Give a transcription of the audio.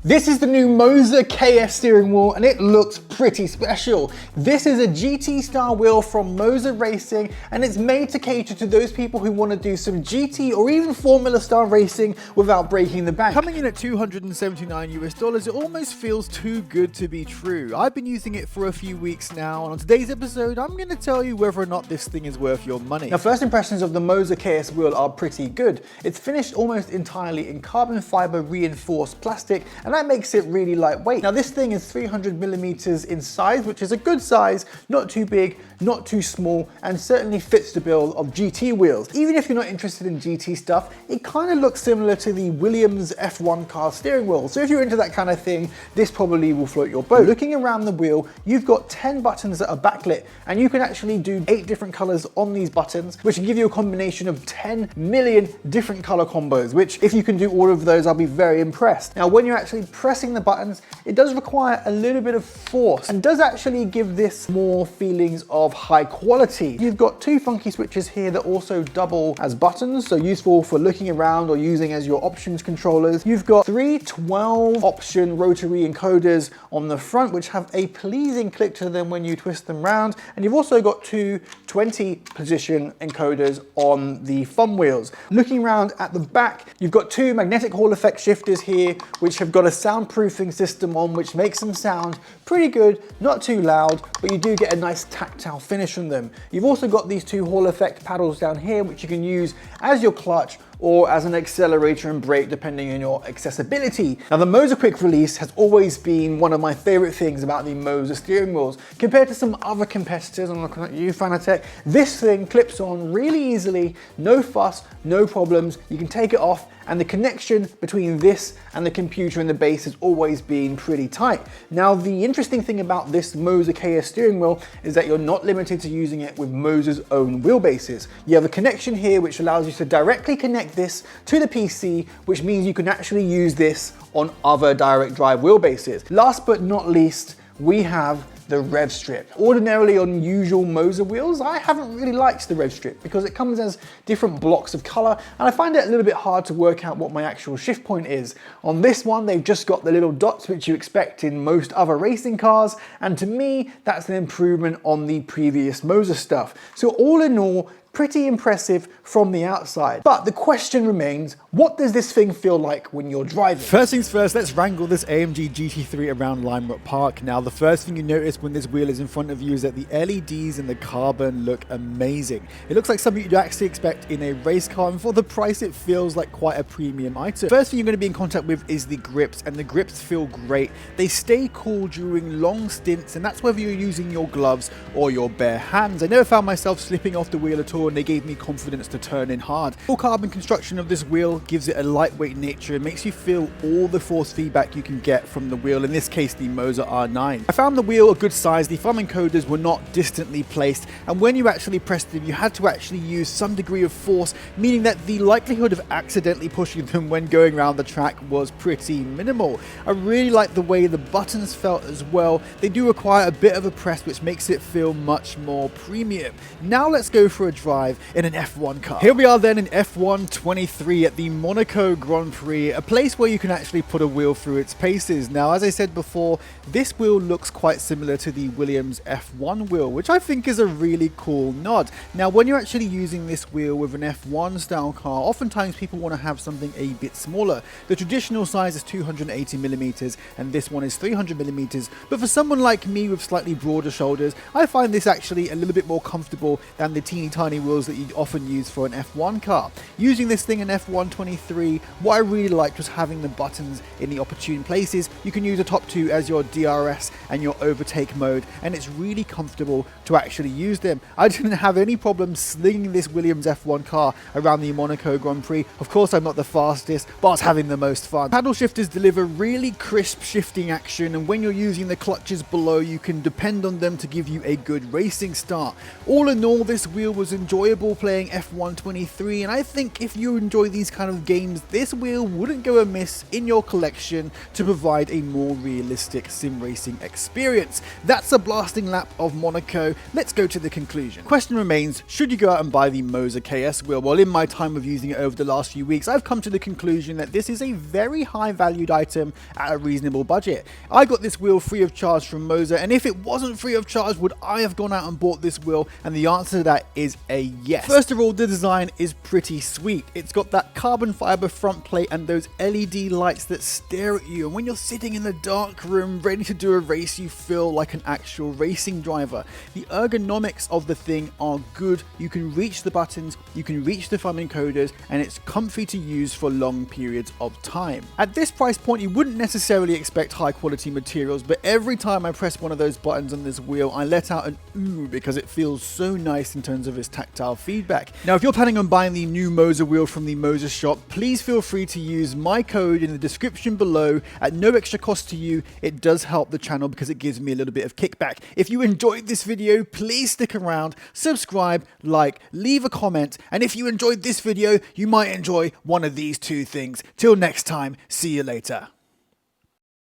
This is the new Moza KS steering wheel and it looks pretty special. This is a GT style wheel from Moza Racing and it's made to cater to those people who want to do some GT or even Formula style racing without breaking the bank. Coming in at $279 US, it almost feels too good to be true. I've been using it for a few weeks now, and on today's episode I'm going to tell you whether or not this thing is worth your money. Now, first impressions of the Moza KS wheel are pretty good. It's finished almost entirely in carbon fiber reinforced plastic, and that makes it really lightweight. Now, this thing is 300 millimeters in size, which is a good size, not too big, not too small, and certainly fits the bill of GT wheels. Even if you're not interested in GT stuff, it kind of looks similar to the Williams F1 car steering wheel. So if you're into that kind of thing, this probably will float your boat. Looking around the wheel, you've got 10 buttons that are backlit, and you can actually do 8 different colors on these buttons, which can give you a combination of 10 million different color combos, which if you can do all of those, I'll be very impressed. Now, when you're actually pressing the buttons, it does require a little bit of force and does actually give this more feelings of high quality. You've got 2 funky switches here that also double as buttons, so useful for looking around or using as your options controllers. You've got 3 12 option rotary encoders on the front, which have a pleasing click to them when you twist them round, and you've also got 2 20 position encoders on the thumb wheels. Looking around at the back, you've got 2 magnetic Hall effect shifters here, which have got a soundproofing system on, which makes them sound pretty good, not too loud, but you do get a nice tactile finish from them. You've also got these 2 Hall effect paddles down here, which you can use as your clutch or as an accelerator and brake, depending on your accessibility. Now, the Moza Quick Release has always been one of my favorite things about the Moza steering wheels. Compared to some other competitors, I'm looking at you, Fanatec, this thing clips on really easily, no fuss, no problems. You can take it off, and the connection between this and the computer and the base has always been pretty tight. Now, the interesting thing about this Moza KS steering wheel is that you're not limited to using it with Moza's own wheelbases. You have a connection here which allows you to directly connect this to the PC, which means you can actually use this on other direct drive wheelbases. Last but not least, we have the rev strip. Ordinarily on usual Moza wheels, I haven't really liked the rev strip because it comes as different blocks of color, and I find it a little bit hard to work out what my actual shift point is. On this one, they've just got the little dots which you expect in most other racing cars, and to me, that's an improvement on the previous Moza stuff. So all in all, pretty impressive from the outside. But the question remains, what does this thing feel like when you're driving? First things first, let's wrangle this AMG GT3 around Lime Rock Park. Now, the first thing you notice when this wheel is in front of you is that the LEDs and the carbon look amazing. It looks like something you'd actually expect in a race car, and for the price, it feels like quite a premium item. First thing you're going to be in contact with is the grips, and the grips feel great. They stay cool during long stints, and that's whether you're using your gloves or your bare hands. I never found myself slipping off the wheel at all, and they gave me confidence to turn in hard. Full carbon construction of this wheel gives it a lightweight nature and makes you feel all the force feedback you can get from the wheel, in this case the Moza R9. I found the wheel a good size, the thumb encoders were not distantly placed, and when you actually pressed them you had to actually use some degree of force, meaning that the likelihood of accidentally pushing them when going around the track was pretty minimal. I really like the way the buttons felt as well. They do require a bit of a press, which makes it feel much more premium. Now let's go for a drive in an F1 car. Here we are then in F1 23 at the Monaco Grand Prix, a place where you can actually put a wheel through its paces. Now, as I said before, this wheel looks quite similar to the Williams F1 wheel, which I think is a really cool nod. Now, when you're actually using this wheel with an F1 style car, oftentimes people want to have something a bit smaller. The traditional size is 280 millimeters and this one is 300 millimeters, but for someone like me with slightly broader shoulders, I find this actually a little bit more comfortable than the teeny tiny wheels that you often use for an F1 car. Using this thing in F1 23, what I really liked was having the buttons in the opportune places. You can use the top 2 as your DRS and your overtake mode, and it's really comfortable to actually use them. I didn't have any problem slinging this Williams F1 car around the Monaco Grand Prix. Of course, I'm not the fastest, but I was having the most fun. Paddle shifters deliver really crisp shifting action, and when you're using the clutches below, you can depend on them to give you a good racing start. All in all, this wheel was enjoyable enjoyable playing F1 23, and I think if you enjoy these kind of games, this wheel wouldn't go amiss in your collection to provide a more realistic sim racing experience. That's a blasting lap of Monaco. Let's go to the conclusion. Question remains, should you go out and buy the Moza KS wheel? Well, in my time of using it over the last few weeks, I've come to the conclusion that this is a very high valued item at a reasonable budget. I got this wheel free of charge from Moza, and if it wasn't free of charge, would I have gone out and bought this wheel? And the answer to that is a yes. First of all, the design is pretty sweet. It's got that carbon fiber front plate and those LED lights that stare at you, and when you're sitting in the dark room ready to do a race, you feel like an actual racing driver. The ergonomics of the thing are good. You can reach the buttons, you can reach the thumb encoders, and it's comfy to use for long periods of time. At this price point, you wouldn't necessarily expect high quality materials, but every time I press one of those buttons on this wheel, I let out an ooh because it feels so nice in terms of its tactile feedback. Now, if you're planning on buying the new Moza wheel from the Moza shop, please feel free to use my code in the description below at no extra cost to you. It does help the channel because it gives me a little bit of kickback. If you enjoyed this video, please stick around, subscribe, like, leave a comment, and if you enjoyed this video, you might enjoy one of these two things. Till next time, see you later.